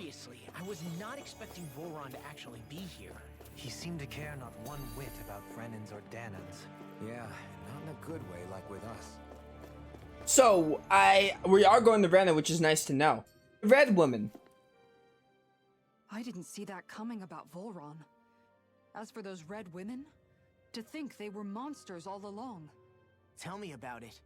seriously, I was not expecting Volron to actually be here. He seemed to care not one whit about Brennans or Danans. Yeah, not in a good way like with us. So, we are going to Brenna, which is nice to know. Red woman. I didn't see that coming about Volron. As for those red women, to think they were monsters all along. Tell me about it.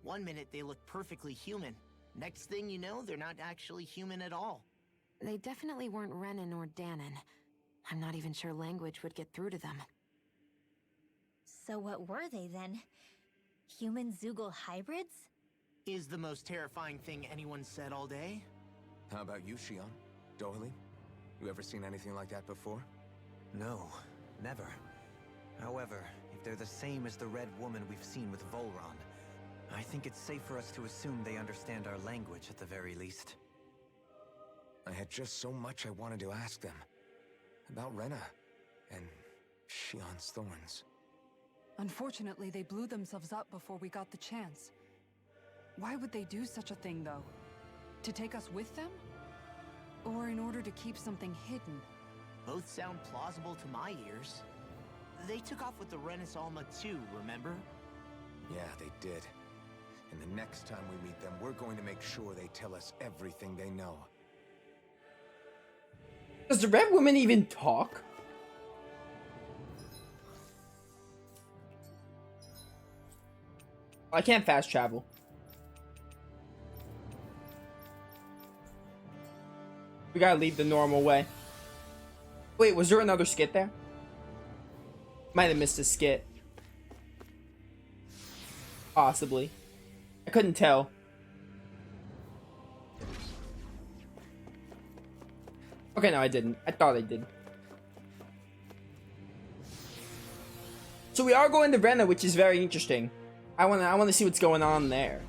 One minute they look perfectly human. Next thing you know, they're not actually human at all. They definitely weren't Renan or Danan. I'm not even sure language would get through to them. So what were they then? Human Zoogle hybrids? Is the most terrifying thing anyone said all day. How about you, Shion? Dohalim? You ever seen anything like that before? No, never. However, if they're the same as the red woman we've seen with Volron, I think it's safe for us to assume they understand our language at the very least. I had just so much I wanted to ask them. About Rena and Shion's thorns. Unfortunately, they blew themselves up before we got the chance. Why would they do such a thing, though? To take us with them? Or in order to keep something hidden? Both sound plausible to my ears. They took off with the Renis Alma too, remember? Yeah, they did. And the next time we meet them, we're going to make sure they tell us everything they know. Does the red woman even talk? I can't fast travel. We gotta leave the normal way. Wait, was there another skit there? Might have missed a skit. Possibly. I couldn't tell. Okay, no, I didn't. I thought I did. So we are going to Brenna, which is very interesting. I wanna see what's going on there.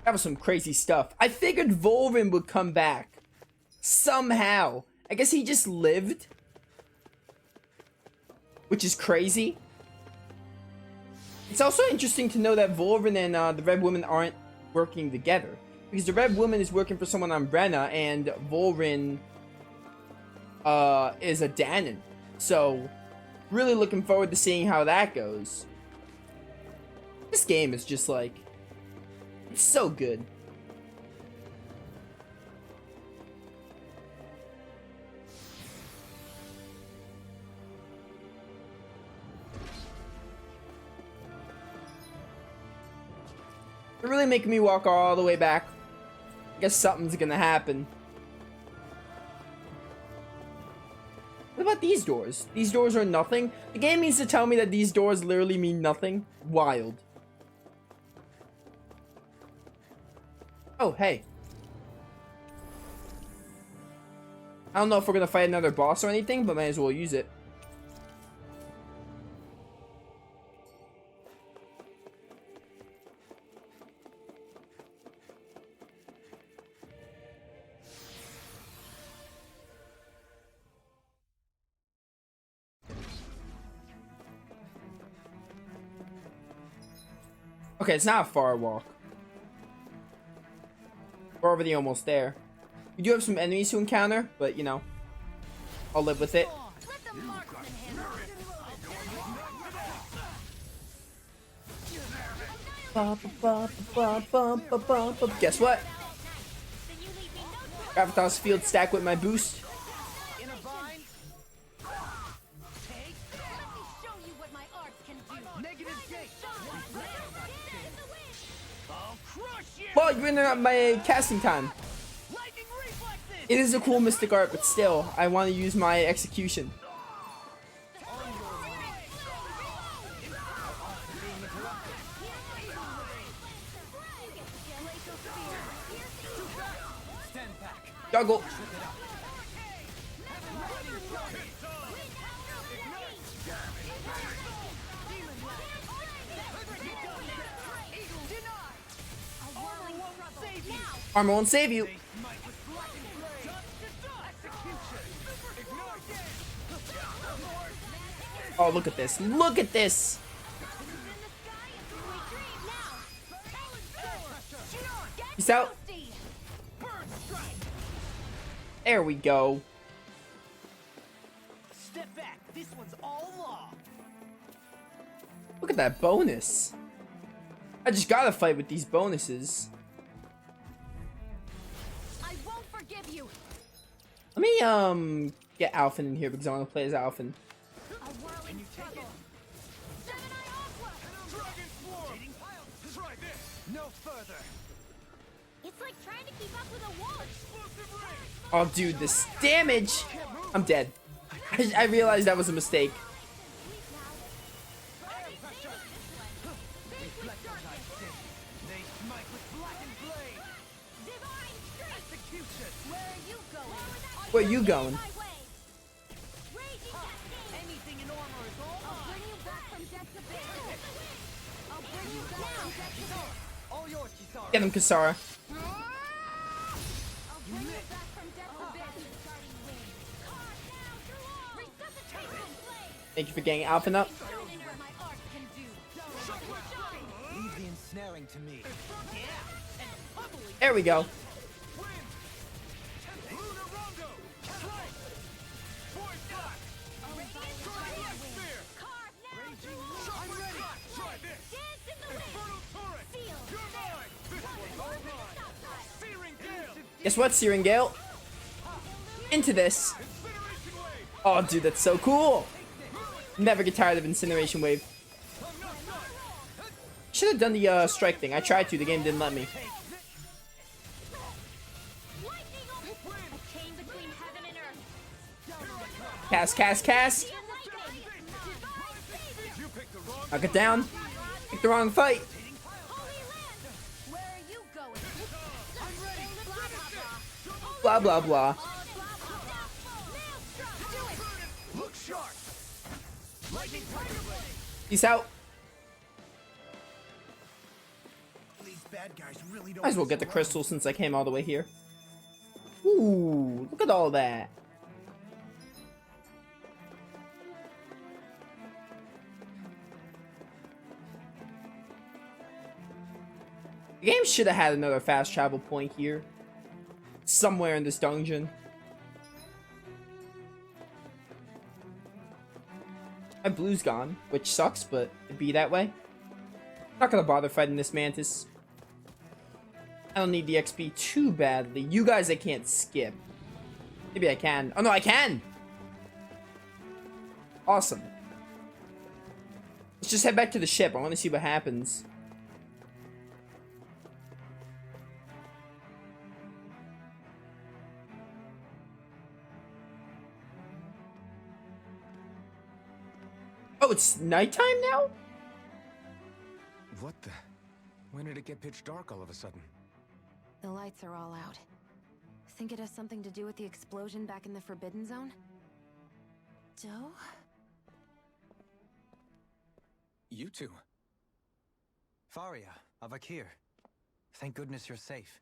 That was some crazy stuff. I figured Volrin would come back. Somehow. I guess he just lived. Which is crazy. It's also interesting to know that Volrin and the Red Woman aren't working together. Because the Red Woman is working for someone on Brenna, and Volrin is a Danon. So, really looking forward to seeing how that goes. This game is just like... it's so good. They're really making me walk all the way back. I guess something's gonna happen. What about these doors? These doors are nothing? The game needs to tell me that these doors literally mean nothing. Wild. Oh, hey. I don't know if we're gonna fight another boss or anything, but might as well use it. Okay, it's not a far walk. We're already almost there. We do have some enemies to encounter, but you know, I'll live with it. Guess what? Gravitas field stack with my boost. Well, you're interrupting my casting time. It is a cool mystic art, but still, I want to use my execution. Juggle. Armor won't save you. Oh, look at this. Look at this. Peace out. There we go. Step back. This one's all law. Look at that bonus. I just gotta fight with these bonuses. I won't forgive you. Let me, get Alphen in here because I want to play as Alphen. Can you take it? Try this! No further! It's like trying to keep up with a wolf. Oh, dude, this damage! I'm dead. I realized that was a mistake. Where you going? Anything in armor is all mine. All yours, Kisara. Get him, Kasara. Thank you for getting Alphen up. Leave the ensnaring to me. There we go. Guess what, Searing Gale? Into this. Oh, dude, that's so cool. Never get tired of Incineration Wave. Should have done the strike thing. I tried to. The game didn't let me. Cast, cast, cast. Knock it down. Pick the wrong fight. Blah, blah, blah. Peace out. These bad guys really don't Might as well get the crystal since I came all the way here. Ooh, look at all that. The game should have had another fast travel point here. Somewhere in this dungeon. My blue's gone, which sucks, but it'd be that way. Not gonna bother fighting this mantis. I don't need the XP too badly. You guys I can't skip. Maybe I can. Oh no, I can! Awesome. Let's just head back to the ship. I want to see what happens. Oh, it's nighttime now? What the? When did it get pitch dark all of a sudden? The lights are all out. Think it has something to do with the explosion back in the Forbidden Zone? Doe? You two. Faria, Avakir. Thank goodness you're safe.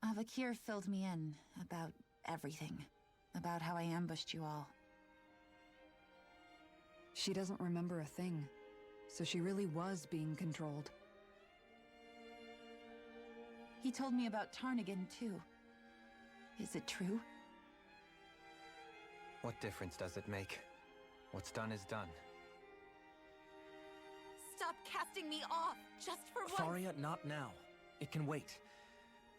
Avakir filled me in about everything. About how I ambushed you all. She doesn't remember a thing, so she really was being controlled. He told me about Tarnigan, too. Is it true? What difference does it make? What's done is done. Stop casting me off, just for once! Faria, not now. It can wait.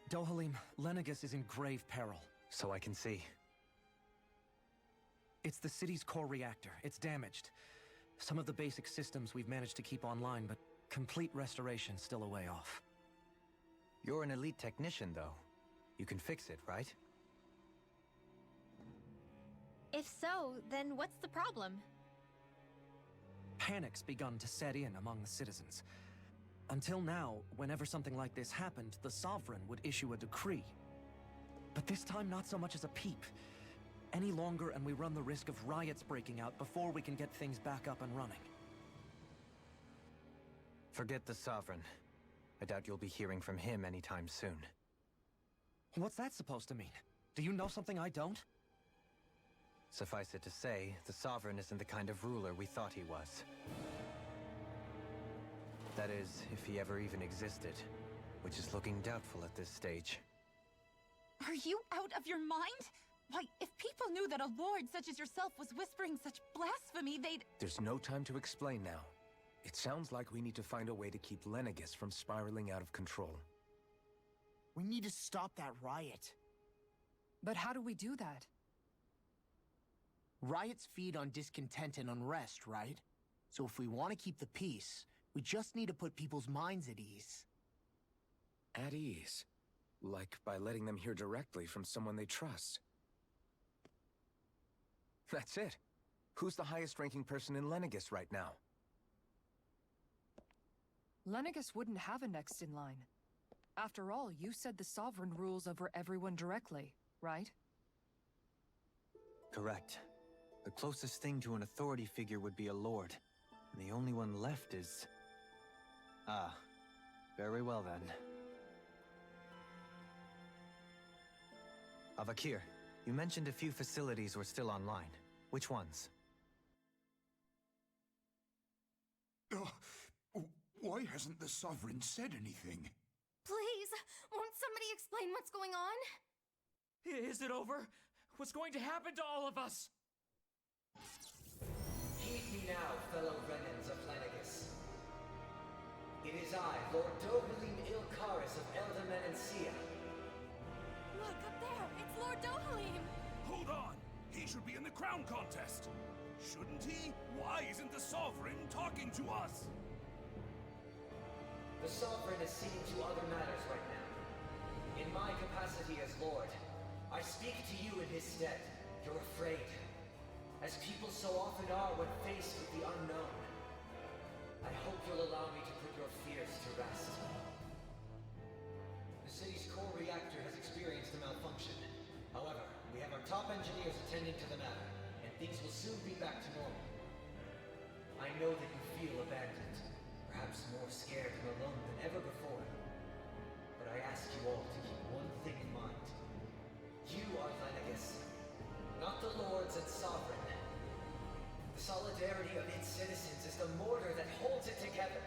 Dohalim, Lenegis is in grave peril. So I can see. It's the city's core reactor. It's damaged. Some of the basic systems we've managed to keep online, but complete restoration's still a way off. You're an elite technician, though. You can fix it, right? If so, then what's the problem? Panic's begun to set in among the citizens. Until now, whenever something like this happened, the Sovereign would issue a decree. But this time, not so much as a peep. Any longer, and we run the risk of riots breaking out before we can get things back up and running. Forget the Sovereign. I doubt you'll be hearing from him anytime soon. What's that supposed to mean? Do you know something I don't? Suffice it to say, the Sovereign isn't the kind of ruler we thought he was. That is, if he ever even existed, which is looking doubtful at this stage. Are you out of your mind? Why, if people knew that a lord such as yourself was whispering such blasphemy, they'd... There's no time to explain now. It sounds like we need to find a way to keep Lenegis from spiraling out of control. We need to stop that riot. But how do we do that? Riots feed on discontent and unrest, right? So if we want to keep the peace, we just need to put people's minds at ease. At ease? Like by letting them hear directly from someone they trust. That's it. Who's the highest-ranking person in Lenegis right now? Lenegis wouldn't have a next in line. After all, you said the Sovereign rules over everyone directly, right? Correct. The closest thing to an authority figure would be a lord. And the only one left is... Ah. Very well then. Avakir, you mentioned a few facilities were still online. Which ones? Why hasn't the Sovereign said anything? Please, won't somebody explain what's going on? Is it over? What's going to happen to all of us? Heed me now, fellow Renans of Lenegis. It is I, Lord Dohalim Ilkaris of Elda Menancia. Look, up there! It's Lord Dohalim! Hold on! He should be in the crown contest! Shouldn't he? Why isn't the Sovereign talking to us? The Sovereign is seeing to other matters right now. In my capacity as Lord, I speak to you in his stead. You're afraid. As people so often are when faced with the unknown. I hope you'll allow me to put your fears to rest. The city's core reactor has experienced a malfunction. However, we have our top engineers attending to the matter, and things will soon be back to normal. I know that you feel abandoned, perhaps more scared and alone than ever before. But I ask you all to keep one thing in mind. You are Lenegis, not the lords and sovereign. The solidarity of its citizens is the mortar that holds it together.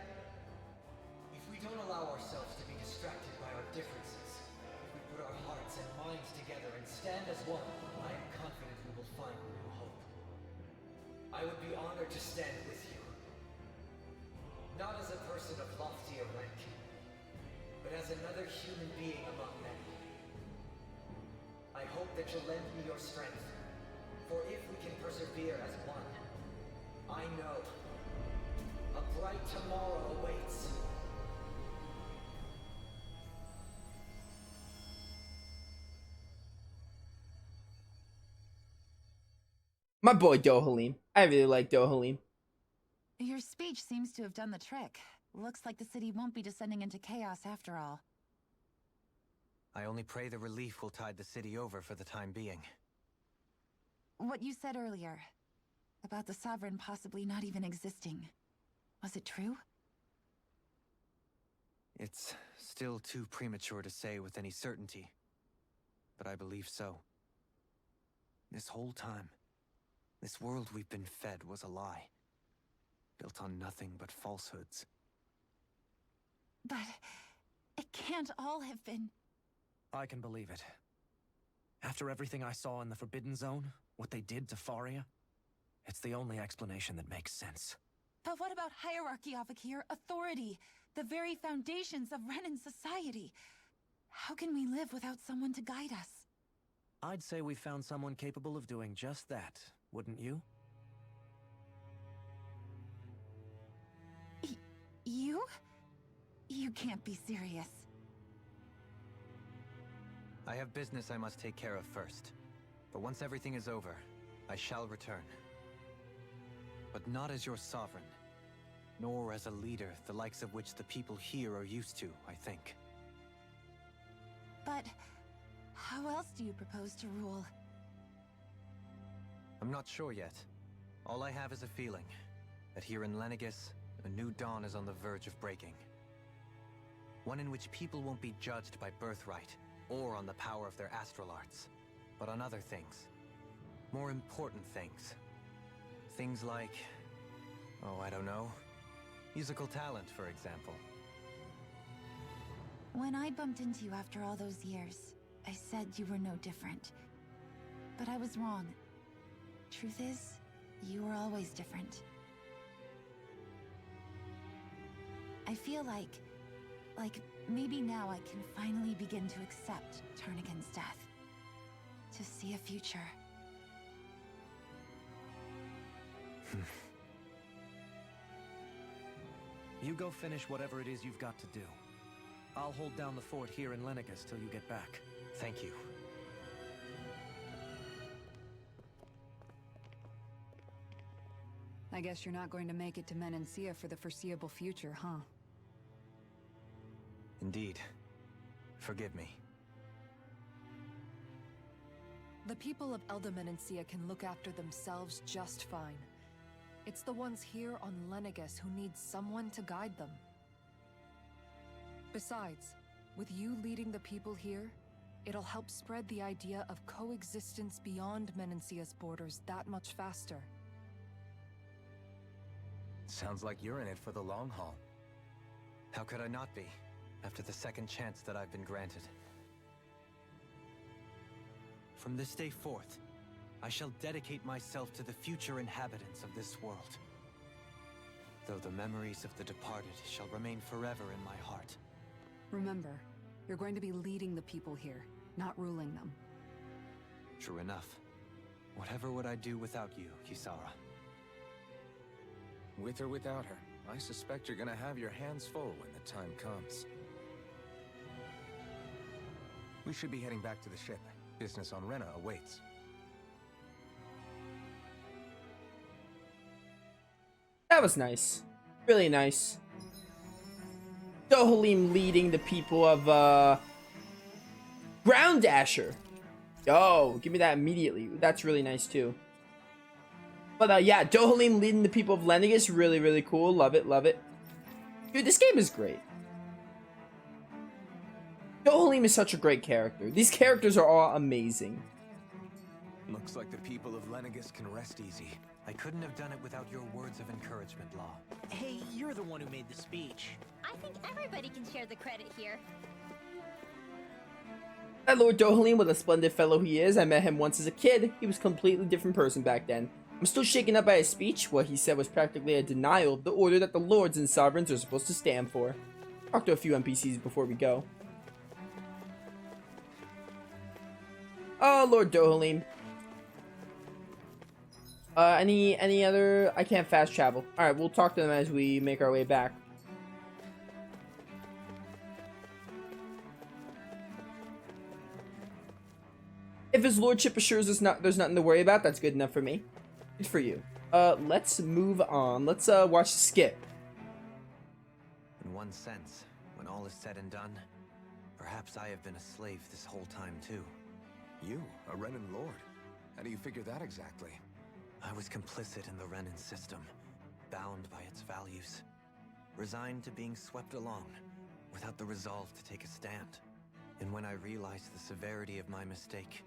If we don't allow ourselves to be distracted by our differences, if we put our hearts and minds together and stand as one, I am confident we will find new hope. I would be honored to stand with you. Not as a person of loftier rank, but as another human being among many. I hope that you'll lend me your strength, for if we can persevere as one, I know a bright tomorrow awaits. My boy Dohalim. I really like Dohalim. Your speech seems to have done the trick. Looks like the city won't be descending into chaos after all. I only pray the relief will tide the city over for the time being. What you said earlier, about the Sovereign possibly not even existing, was it true? It's still too premature to say with any certainty, but I believe so. This whole time, this world we've been fed was a lie, built on nothing but falsehoods. But it can't all have been... I can believe it. After everything I saw in the Forbidden Zone, what they did to Faria, it's the only explanation that makes sense. But what about hierarchy, Avakir? Authority? The very foundations of Renan society? How can we live without someone to guide us? I'd say we found someone capable of doing just that, wouldn't you? You? You can't be serious. I have business I must take care of first. But once everything is over, I shall return. But not as your sovereign, nor as a leader the likes of which the people here are used to, I think. But how else do you propose to rule? I'm not sure yet. All I have is a feeling that here in Lenegis, a new dawn is on the verge of breaking. One in which people won't be judged by birthright, or on the power of their astral arts, but on other things. More important things. Things like, oh, I don't know, musical talent, for example. When I bumped into you after all those years, I said you were no different. But I was wrong. Truth is, you were always different. I feel like maybe now I can finally begin to accept Turnigan's death. To see a future. You go finish whatever it is you've got to do. I'll hold down the fort here in Lenegis till you get back. Thank you. I guess you're not going to make it to Menancia for the foreseeable future, huh? Indeed. Forgive me. The people of Elda Menancia can look after themselves just fine. It's the ones here on Lenegis who need someone to guide them. Besides, with you leading the people here, it'll help spread the idea of coexistence beyond Menancia's borders that much faster. Sounds like you're in it for the long haul. How could I not be, after the second chance that I've been granted? From this day forth, I shall dedicate myself to the future inhabitants of this world. Though the memories of the departed shall remain forever in my heart. Remember, you're going to be leading the people here, not ruling them. True enough. Whatever would I do without you, Kisara? With or without her, I suspect you're gonna have your hands full when the time comes. We should be heading back to the ship. Business on Rena awaits. That was nice. Really nice. Dohalim leading the people of, Ground Dasher. Yo, give me that immediately. That's really nice, too. But, yeah, Dohalim leading the people of Lenegis. Really, really cool. Love it, love it. Dude, this game is great. Dohalim is such a great character. These characters are all amazing. Looks like the people of Lenegis can rest easy. I couldn't have done it without your words of encouragement, Law. Hey, you're the one who made the speech. I think everybody can share the credit here. That Lord Dohalim, what a splendid fellow he is. I met him once as a kid. He was a completely different person back then. I'm still shaken up by his speech. What he said was practically a denial of the order that the lords and sovereigns are supposed to stand for. Talk to a few NPCs before we go. Oh, Lord Dohalim. Any other... I can't fast travel. Alright, we'll talk to them as we make our way back. If his lordship assures us there's nothing to worry about, that's good enough for me. Good for you. Let's move on. Let's, watch the skip. In one sense, when all is said and done, perhaps I have been a slave this whole time, too. You, a Renan lord? How do you figure that exactly? I was complicit in the Renan system, bound by its values, resigned to being swept along, without the resolve to take a stand. And when I realized the severity of my mistake,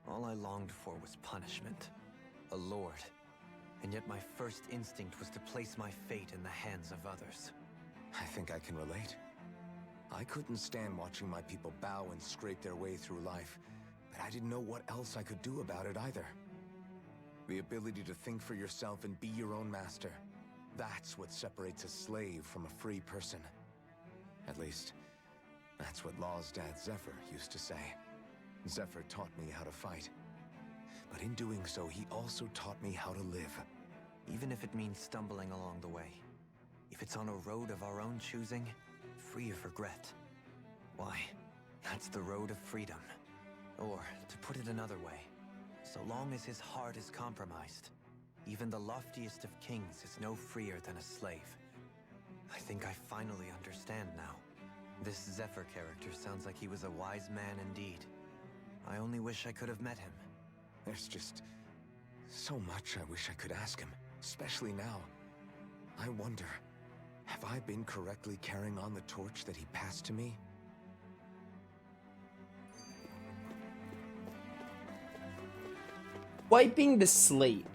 all I longed for was punishment. A lord. And yet my first instinct was to place my fate in the hands of others. I think I can relate. I couldn't stand watching my people bow and scrape their way through life, but I didn't know what else I could do about it either. The ability to think for yourself and be your own master. That's what separates a slave from a free person. At least, that's what Law's dad Zephyr used to say. Zephyr taught me how to fight. But in doing so, he also taught me how to live. Even if it means stumbling along the way. If it's on a road of our own choosing, free of regret. Why, that's the road of freedom. Or, to put it another way, so long as his heart is compromised, even the loftiest of kings is no freer than a slave. I think I finally understand now. This Zephyr character sounds like he was a wise man indeed. I only wish I could have met him. There's just so much I wish I could ask him, especially now. I wonder, have I been correctly carrying on the torch that he passed to me? Wiping the slate.